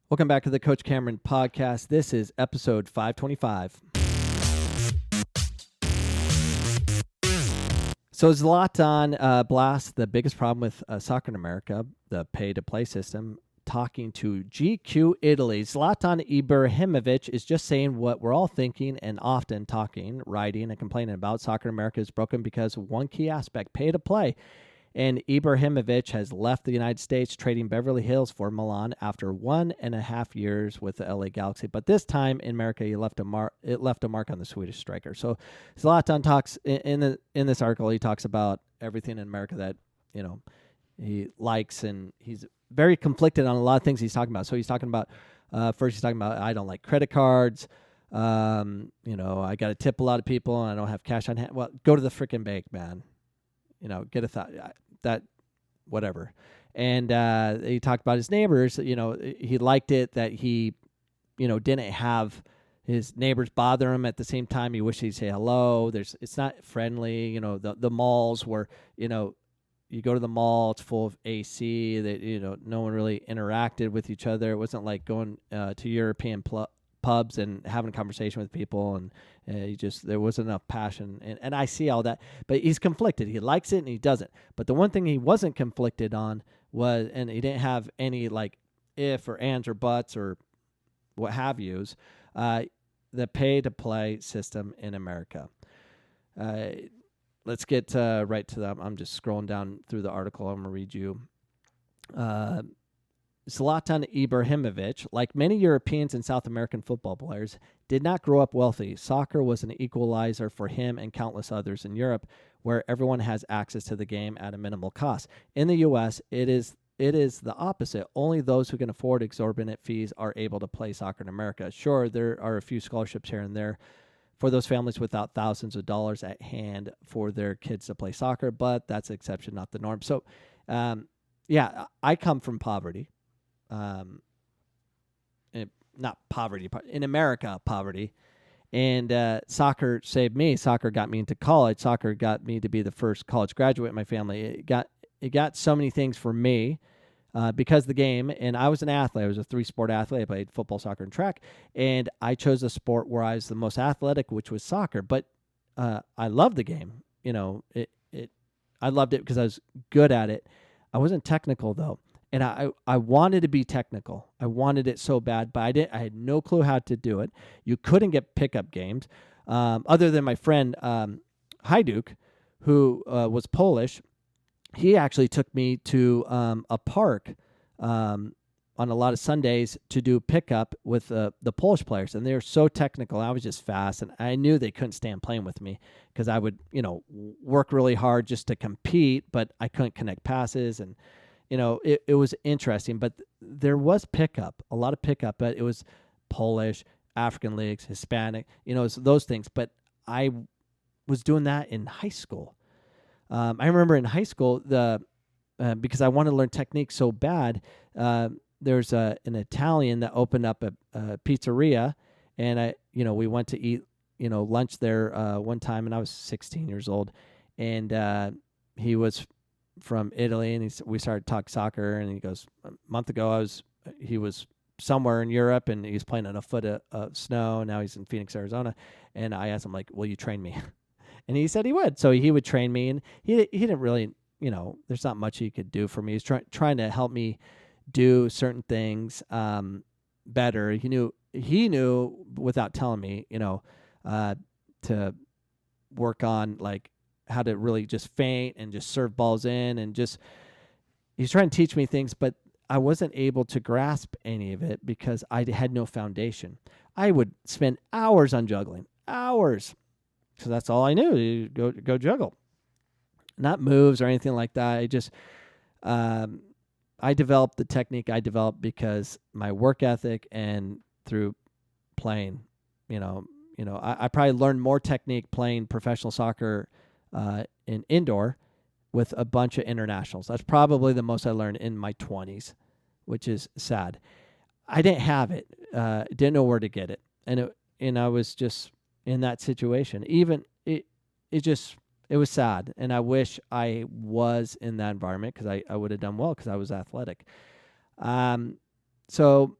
Welcome back to the Coach Cameron podcast. This is episode 525. So Zlatan blasts the biggest problem with soccer in America, the pay-to-play system, talking to GQ Italy. Zlatan Ibrahimovic is just saying what we're all thinking and often talking, writing, and complaining about. Soccer in America is broken because of one key aspect, pay-to-play. And Ibrahimovic has left the United States, trading Beverly Hills for Milan after 1.5 years with the LA Galaxy. But this time in America, it left a mark on the Swedish striker. So Zlatan talks in this article. He talks about everything in America that he likes, and he's very conflicted on a lot of things he's talking about. So he's talking about first, he's talking about I don't like credit cards. I got to tip a lot of people, and I don't have cash on hand. Well, go to the freaking bank, man. Get a thought. That whatever. And he talked about his neighbors. He liked it that he didn't have his neighbors bother him. At the same time, he wished he'd say hello. It's not friendly. The malls where you go to the mall, it's full of AC. That no one really interacted with each other. It wasn't like going to European pubs and having a conversation with people, and there wasn't enough passion, and I see all that, but he's conflicted. He likes it and he doesn't. But the one thing he wasn't conflicted on was, and he didn't have any like if or ands or buts or what have yous, the pay to play system in America. Let's get right to that. I'm just scrolling down through the article. I'm gonna read you. Zlatan Ibrahimovic, like many Europeans and South American football players, did not grow up wealthy. Soccer was an equalizer for him and countless others in Europe, where everyone has access to the game at a minimal cost. In the U.S., it is the opposite. Only those who can afford exorbitant fees are able to play soccer in America. Sure, there are a few scholarships here and there for those families without thousands of dollars at hand for their kids to play soccer, but that's the exception, not the norm. So, I come from poverty. Not poverty, in America, poverty. And soccer saved me. Soccer got me into college. Soccer got me to be the first college graduate in my family. It got so many things for me because of the game. And I was an athlete. I was a 3-sport athlete. I played football, soccer, and track. And I chose a sport where I was the most athletic, which was soccer. But I loved the game. I loved it because I was good at it. I wasn't technical, though. And I wanted to be technical. I wanted it so bad, but I had no clue how to do it. You couldn't get pickup games. Other than my friend Hajduk, who was Polish, he actually took me to a park on a lot of Sundays to do pickup with the Polish players. And they were so technical. I was just fast, and I knew they couldn't stand playing with me because I would work really hard just to compete, but I couldn't connect passes. And it was interesting, but there was pickup, a lot of pickup, but it was Polish, African leagues, Hispanic, those things. But I was doing that in high school. I remember in high school, because I wanted to learn technique so bad, there's an Italian that opened up a pizzeria, and we went to eat, lunch there one time, and I was 16 years old, and he was from Italy, and we started talking soccer, and he goes, a month ago he was somewhere in Europe, and he was playing on a foot of snow, and now he's in Phoenix, Arizona. And I asked him, like, will you train me? And he said he would. So he would train me, and he didn't really, there's not much he could do for me. He's trying to help me do certain things better. He knew without telling me, to work on like how to really just feint and just serve balls in, and just he's trying to teach me things, but I wasn't able to grasp any of it because I had no foundation. I would spend hours on juggling, hours, because that's all I knew. You go juggle, not moves or anything like that. I just I developed the technique I developed because my work ethic and through playing. I probably learned more technique playing professional soccer in indoor with a bunch of internationals. That's probably the most I learned in my 20s, which is sad. I didn't have it. Didn't know where to get it. And I was just in that situation. Even it was sad. And I wish I was in that environment because I would have done well because I was athletic. So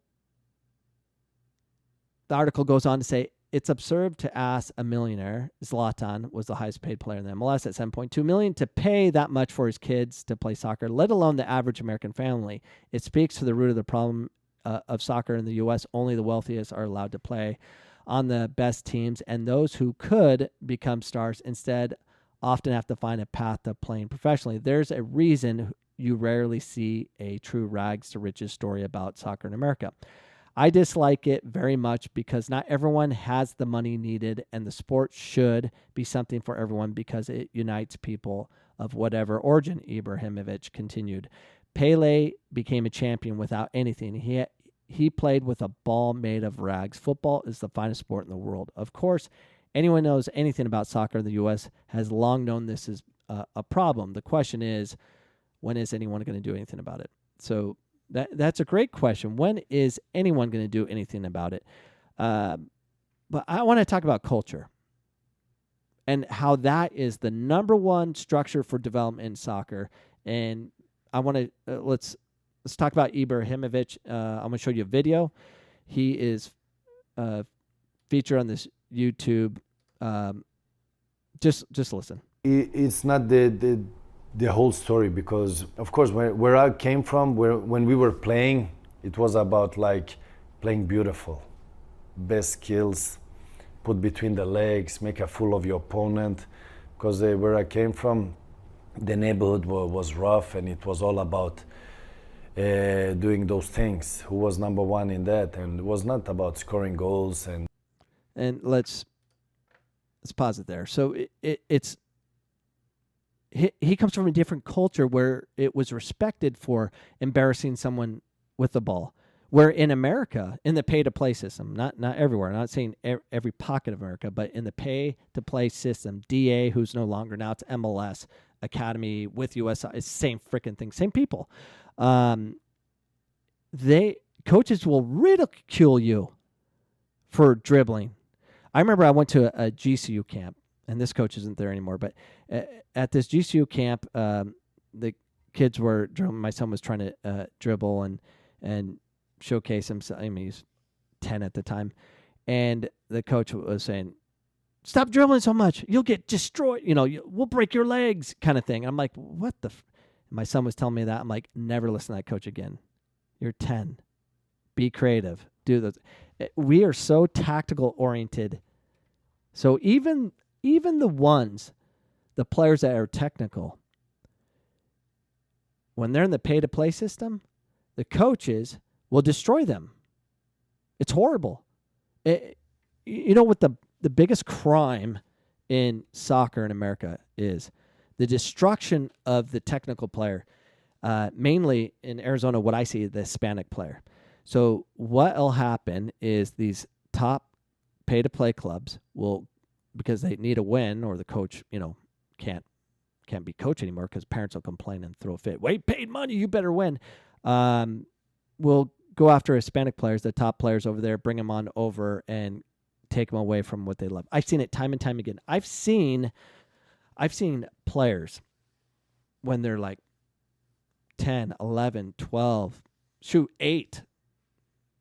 the article goes on to say, it's absurd to ask a millionaire, Zlatan was the highest paid player in the MLS at $7.2 million, to pay that much for his kids to play soccer, let alone the average American family. It speaks to the root of the problem of soccer in the U.S. Only the wealthiest are allowed to play on the best teams, and those who could become stars instead often have to find a path to playing professionally. There's a reason you rarely see a true rags to riches story about soccer in America. I dislike it very much because not everyone has the money needed, and the sport should be something for everyone because it unites people of whatever origin. Ibrahimovic continued. Pele became a champion without anything. He played with a ball made of rags. Football is the finest sport in the world. Of course, anyone knows anything about soccer in the U.S. has long known this is a problem. The question is, when is anyone going to do anything about it? So that's a great question. When is anyone going to do anything about it? But I want to talk about culture and how that is the number one structure for development in soccer. And I want to let's talk about Ibrahimovic. I'm going to show you a video. He is featured on this YouTube. Just listen. It's not the whole story, because of course where I came from, when we were playing, it was about like playing beautiful, best skills, put between the legs, make a fool of your opponent, because where I came from, the neighborhood was rough, and it was all about doing those things. Who was number one in that? And it was not about scoring goals. And let's pause it there. So it's he comes from a different culture where it was respected for embarrassing someone with the ball. Where in America, in the pay-to-play system, not everywhere, I'm not saying every pocket of America, but in the pay-to-play system, DA, who's no longer, now it's MLS, Academy with USI, it's the same freaking thing, same people. Coaches will ridicule you for dribbling. I remember I went to a GCU camp, and this coach isn't there anymore, but at this GCU camp, the kids were dribbling. My son was trying to dribble and showcase himself. I mean, he's 10 at the time. And the coach was saying, stop dribbling so much. You'll get destroyed. We'll break your legs, kind of thing. I'm like, what the? My son was telling me that. I'm like, never listen to that coach again. You're 10. Be creative. Do those. We are so tactical oriented. So even the players that are technical, when they're in the pay-to-play system, the coaches will destroy them. It's horrible. You know what the biggest crime in soccer in America is? The destruction of the technical player. Mainly in Arizona, what I see, the Hispanic player. So what will happen is these top pay-to-play clubs will, because they need a win, or the coach, can't be coach anymore because parents will complain and throw a fit. Wait, paid money, you better win. We'll go after Hispanic players, the top players over there, bring them on over and take them away from what they love. I've seen it time and time again. I've seen players when they're like 10, 11, 12, shoot 8,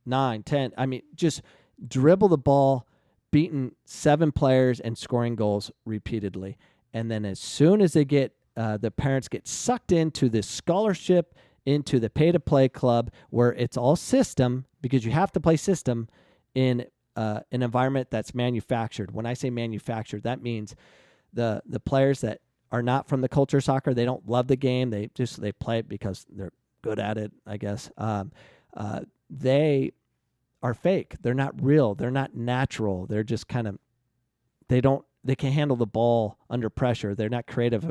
9, 10. I mean, just dribble the ball, beating 7 players and scoring goals repeatedly. And then as soon as they get, the parents get sucked into this scholarship, into the pay-to-play club where it's all system, because you have to play system in an environment that's manufactured. When I say manufactured, that means the players that are not from the culture of soccer, they don't love the game. They play it because they're good at it, I guess. They are fake. They're not real. They're not natural. They're just kind of, they can handle the ball under pressure. They're not creative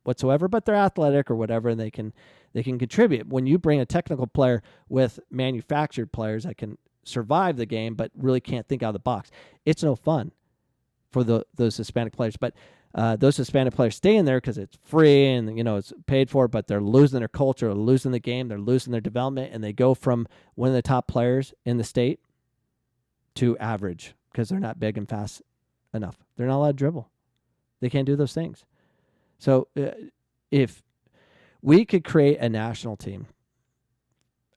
whatsoever, but they're athletic or whatever, and they can contribute. When you bring a technical player with manufactured players that can survive the game but really can't think out of the box, it's no fun for those Hispanic players. But those Hispanic players stay in there because it's free and it's paid for, but they're losing their culture, they're losing the game, they're losing their development, and they go from one of the top players in the state to average because they're not big and fast enough. They're not allowed to dribble. They can't do those things. So if we could create a national team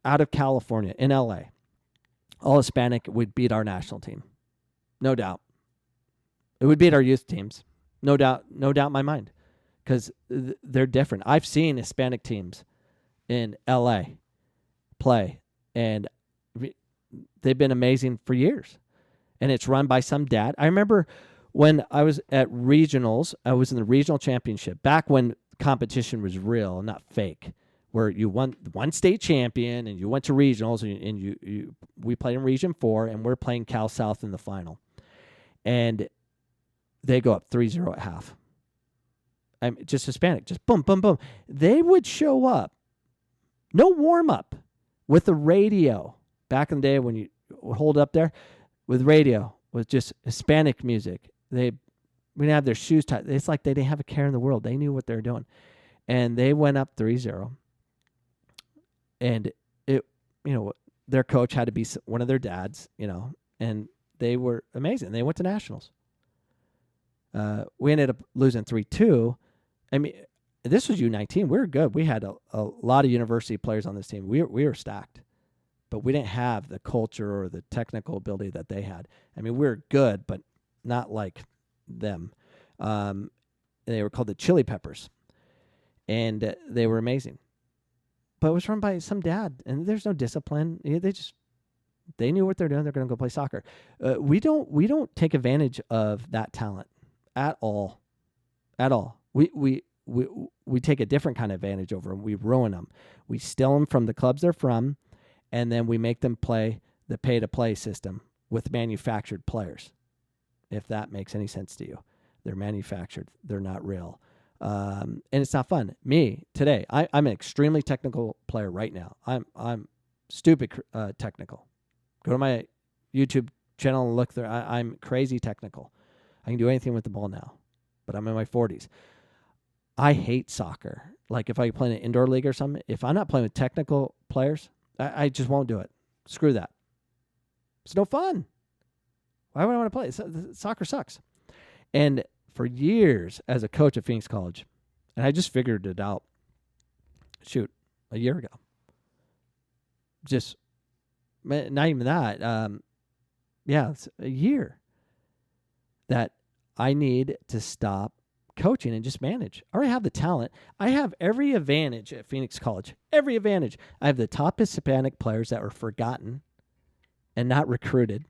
out of California, in LA, all Hispanic would beat our national team. No doubt. It would beat our youth teams. No doubt in my mind. Because they're different. I've seen Hispanic teams in LA play, and they've been amazing for years. And it's run by some dad. I remember when I was at regionals, I was in the regional championship, back when competition was real, not fake, where you won one state champion and you went to regionals, and we played in Region 4, and we're playing Cal South in the final. And they go up 3-0 at half. I'm just Hispanic, just boom, boom, boom. They would show up, no warm-up, with the radio. Back in the day when you hold up there, with radio, with just Hispanic music. They didn't have their shoes tied. It's like they didn't have a care in the world. They knew what they were doing. And they went up 3-0. And their coach had to be one of their dads, and they were amazing. They went to nationals. We ended up losing 3-2. I mean, this was U19. We were good. We had a lot of university players on this team. We were stacked. But we didn't have the culture or the technical ability that they had. I mean, we were good, but not like them. They were called the Chili Peppers, and they were amazing. But it was run by some dad, and there's no discipline. They knew what they're doing. They're going to go play soccer. We don't take advantage of that talent at all. At all. We take a different kind of advantage over them. We ruin them. We steal them from the clubs they're from, and then we make them play the pay-to-play system with manufactured players, if that makes any sense to you. They're manufactured. They're not real. And it's not fun. Me, today, I'm an extremely technical player right now. I'm stupid technical. Go to my YouTube channel and look there. I'm crazy technical. I can do anything with the ball now, but I'm in my 40s. I hate soccer. Like if I play in an indoor league or something, if I'm not playing with technical players, I just won't do it. Screw that. It's no fun. Why would I want to play? Soccer sucks. And for years as a coach at Phoenix College, and I just figured it out, a year ago. Just, not even that. It's a year that I need to stop coaching and just manage. I already have the talent. I have every advantage at Phoenix College. Every advantage. I have the top Hispanic players that were forgotten and not recruited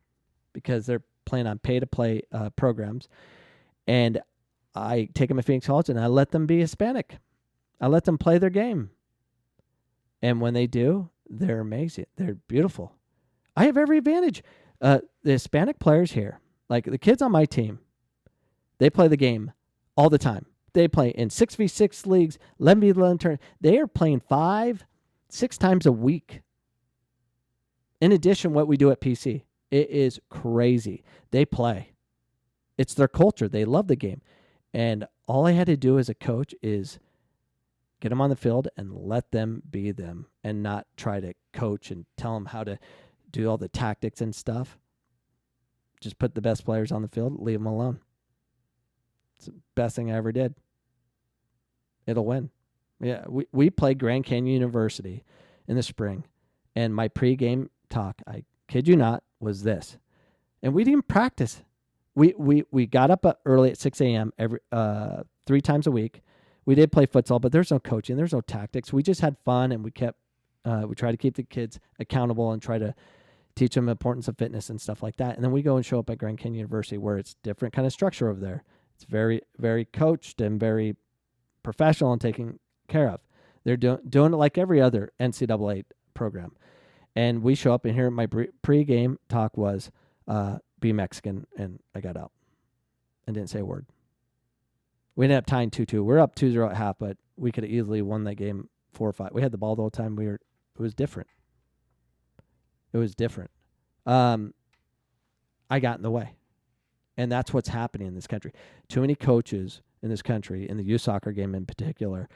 because they're playing on pay-to-play programs. And I take them to Phoenix College and I let them be Hispanic. I let them play their game. And when they do, they're amazing. They're beautiful. I have every advantage. The Hispanic players here, like the kids on my team, they play the game all the time. They play in 6v6 leagues, 11v11 tournaments. They are playing 5-6 times a week. In addition, what we do at PC, it is crazy. They play. It's their culture. They love the game. And all I had to do as a coach is get them on the field and let them be them and not try to coach and tell them how to do all the tactics and stuff. Just put the best players on the field, leave them alone. It's the best thing I ever did. It'll win. Yeah, we played Grand Canyon University in the spring, and my pregame talk, I kid you not, was this. And we didn't practice. We got up early at 6 a.m. every 3 times a week. We did play futsal, but there's no coaching. There's no tactics. We just had fun, and we tried to keep the kids accountable and try to teach them the importance of fitness and stuff like that. And then we go and show up at Grand Canyon University where it's different kind of structure over there. It's very, very coached and very professional and taken care of. They're doing it like every other NCAA program. And we show up, and here my pre-game talk was, be Mexican, and I got out and didn't say a word. We ended up tying 2-2. We're up 2-0 at half, but we could have easily won that game 4-5. We had the ball the whole time. It was different. It was different. I got in the way. And that's what's happening in this country. Too many coaches in this country, in the youth soccer game in particular,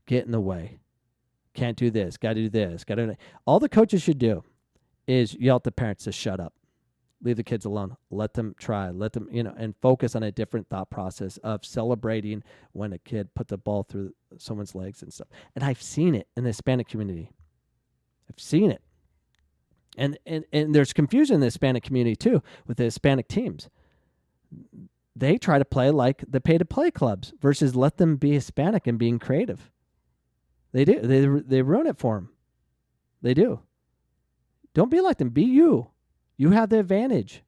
get in the way. Can't do this. Got to do this. Got to. All the coaches should do is yell at the parents to shut up. Leave the kids alone. Let them try. Let them, and focus on a different thought process of celebrating when a kid put the ball through someone's legs and stuff. And I've seen it in the Hispanic community. I've seen it. And there's confusion in the Hispanic community too with the Hispanic teams. They try to play like the pay-to-play clubs versus let them be Hispanic and being creative. They do. They ruin it for them. They do. Don't be like them. Be you. You have the advantage.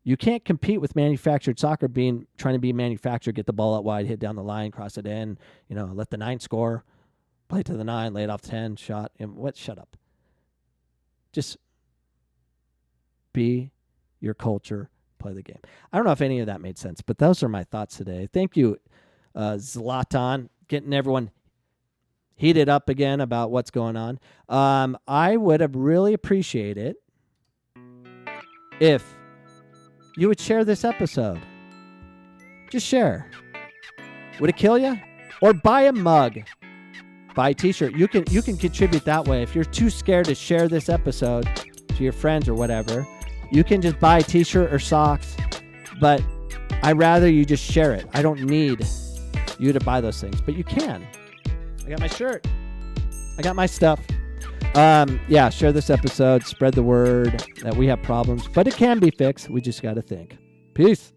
You can't compete with manufactured soccer trying to be manufactured, get the ball out wide, hit down the line, cross it in, let the 9 score, play to the 9, lay it off 10, shot. And what? Shut up. Just be your culture, play the game. I don't know if any of that made sense, but those are my thoughts today. Thank you, Zlatan, getting everyone heated up again about what's going on. I would have really appreciated if you would share this episode. Just share. Would it kill you? Or buy a mug. Buy a t-shirt. You can contribute that way. If you're too scared to share this episode to your friends or whatever, you can just buy a t-shirt or socks. But I'd rather you just share it. I don't need you to buy those things, but you can. I got my shirt. I got my stuff. Share this episode. Spread the word that we have problems, but it can be fixed. We just got to think. Peace.